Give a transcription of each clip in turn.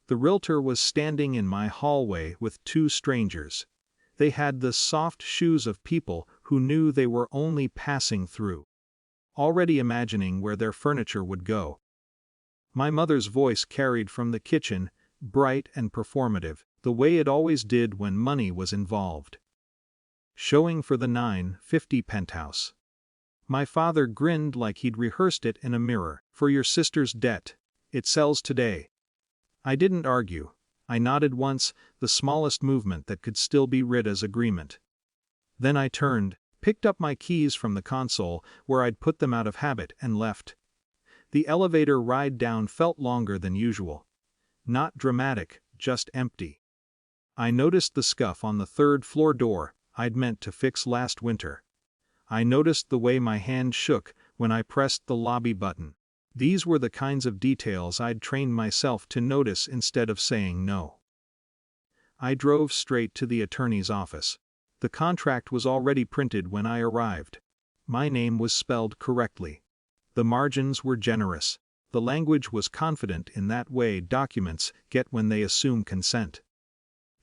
The realtor was standing in my hallway with two strangers. They had the soft shoes of people who knew they were only passing through, already imagining where their furniture would go. My mother's voice carried from the kitchen, bright and performative, the way it always did when money was involved. Showing for the 950 penthouse. My father grinned like he'd rehearsed it in a mirror. For your sister's debt. It sells today. I didn't argue. I nodded once, the smallest movement that could still be read as agreement. Then I turned, picked up my keys from the console where I'd put them out of habit, and left. The elevator ride down felt longer than usual. Not dramatic, just empty. I noticed the scuff on the third-floor door I'd meant to fix last winter. I noticed the way my hand shook when I pressed the lobby button. These were the kinds of details I'd trained myself to notice instead of saying no. I drove straight to the attorney's office. The contract was already printed when I arrived. My name was spelled correctly. The margins were generous. The language was confident in that way documents get when they assume consent.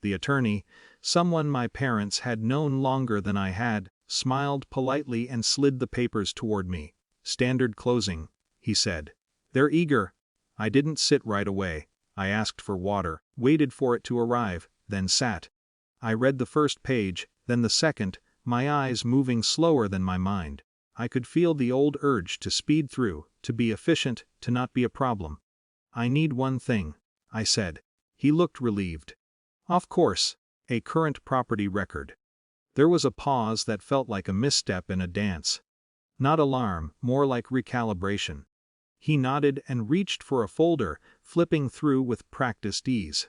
The attorney, someone my parents had known longer than I had, smiled politely and slid the papers toward me. Standard closing, he said. They're eager. I didn't sit right away. I asked for water, waited for it to arrive, then sat. I read the first page, then the second, my eyes moving slower than my mind. I could feel the old urge to speed through, to be efficient, to not be a problem. I need one thing, I said. He looked relieved. Of course, a current property record. There was a pause that felt like a misstep in a dance. Not alarm, more like recalibration. He nodded and reached for a folder, flipping through with practiced ease.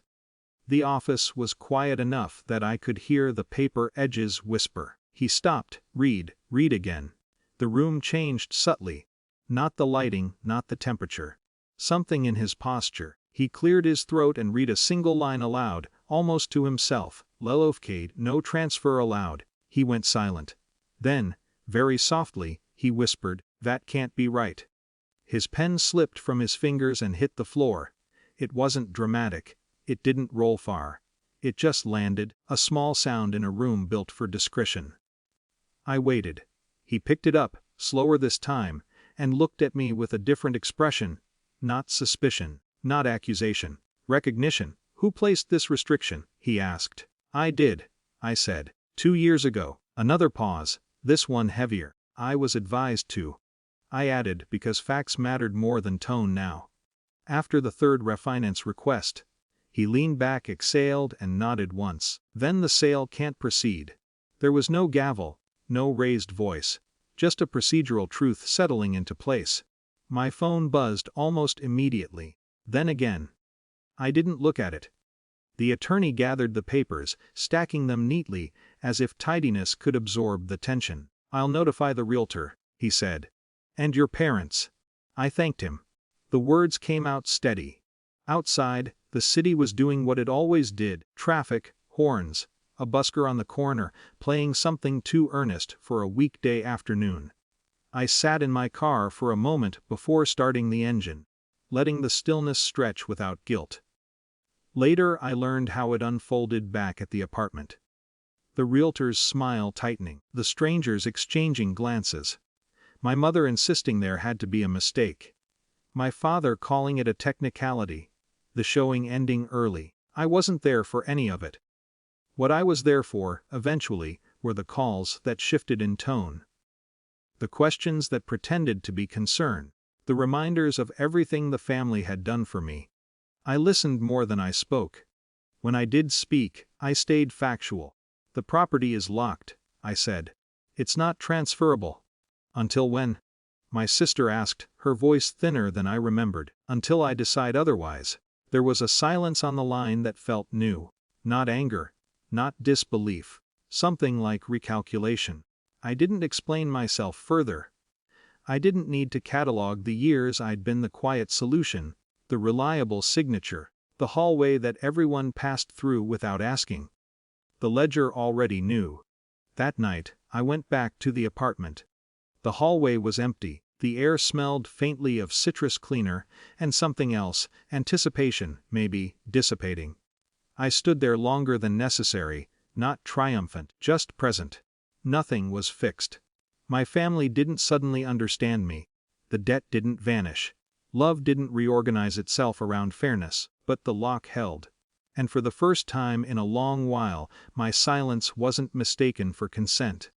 The office was quiet enough that I could hear the paper edges whisper. He stopped, read again. The room changed subtly. Not the lighting, not the temperature. Something in his posture. He cleared his throat and read a single line aloud, almost to himself. Lelofkade, no transfer allowed. He went silent. Then, very softly, he whispered, that can't be right. His pen slipped from his fingers and hit the floor. It wasn't dramatic. It didn't roll far. It just landed, a small sound in a room built for discretion. I waited. He picked it up, slower this time, and looked at me with a different expression. Not suspicion, not accusation. Recognition. Who placed this restriction? He asked. I did, I said. 2 years ago. Another pause, this one heavier. I was advised to. I added because facts mattered more than tone now. After the third refinance request. He leaned back, exhaled, and nodded once. Then the sale can't proceed. There was no gavel, no raised voice. Just a procedural truth settling into place. My phone buzzed almost immediately. Then again. I didn't look at it. The attorney gathered the papers, stacking them neatly, as if tidiness could absorb the tension. I'll notify the realtor, he said. And your parents. I thanked him. The words came out steady. Outside, the city was doing what it always did. Traffic, horns, a busker on the corner, playing something too earnest for a weekday afternoon. I sat in my car for a moment before starting the engine, letting the stillness stretch without guilt. Later I learned how it unfolded back at the apartment. The realtor's smile tightening, the strangers exchanging glances. My mother insisting there had to be a mistake. My father calling it a technicality. The showing ending early. I wasn't there for any of it. What I was there for, eventually, were the calls that shifted in tone. The questions that pretended to be concern. The reminders of everything the family had done for me. I listened more than I spoke. When I did speak, I stayed factual. The property is locked, I said. It's not transferable. Until when? My sister asked, her voice thinner than I remembered. Until I decide otherwise. There was a silence on the line that felt new. Not anger. Not disbelief. Something like recalculation. I didn't explain myself further. I didn't need to catalog the years I'd been the quiet solution, the reliable signature, the hallway that everyone passed through without asking. The ledger already knew. That night, I went back to the apartment. The hallway was empty, The air smelled faintly of citrus cleaner, and something else, anticipation, maybe, dissipating. I stood there longer than necessary, not triumphant, just present. Nothing was fixed. My family didn't suddenly understand me. The debt didn't vanish. Love didn't reorganize itself around fairness, but the lock held. And for the first time in a long while, my silence wasn't mistaken for consent.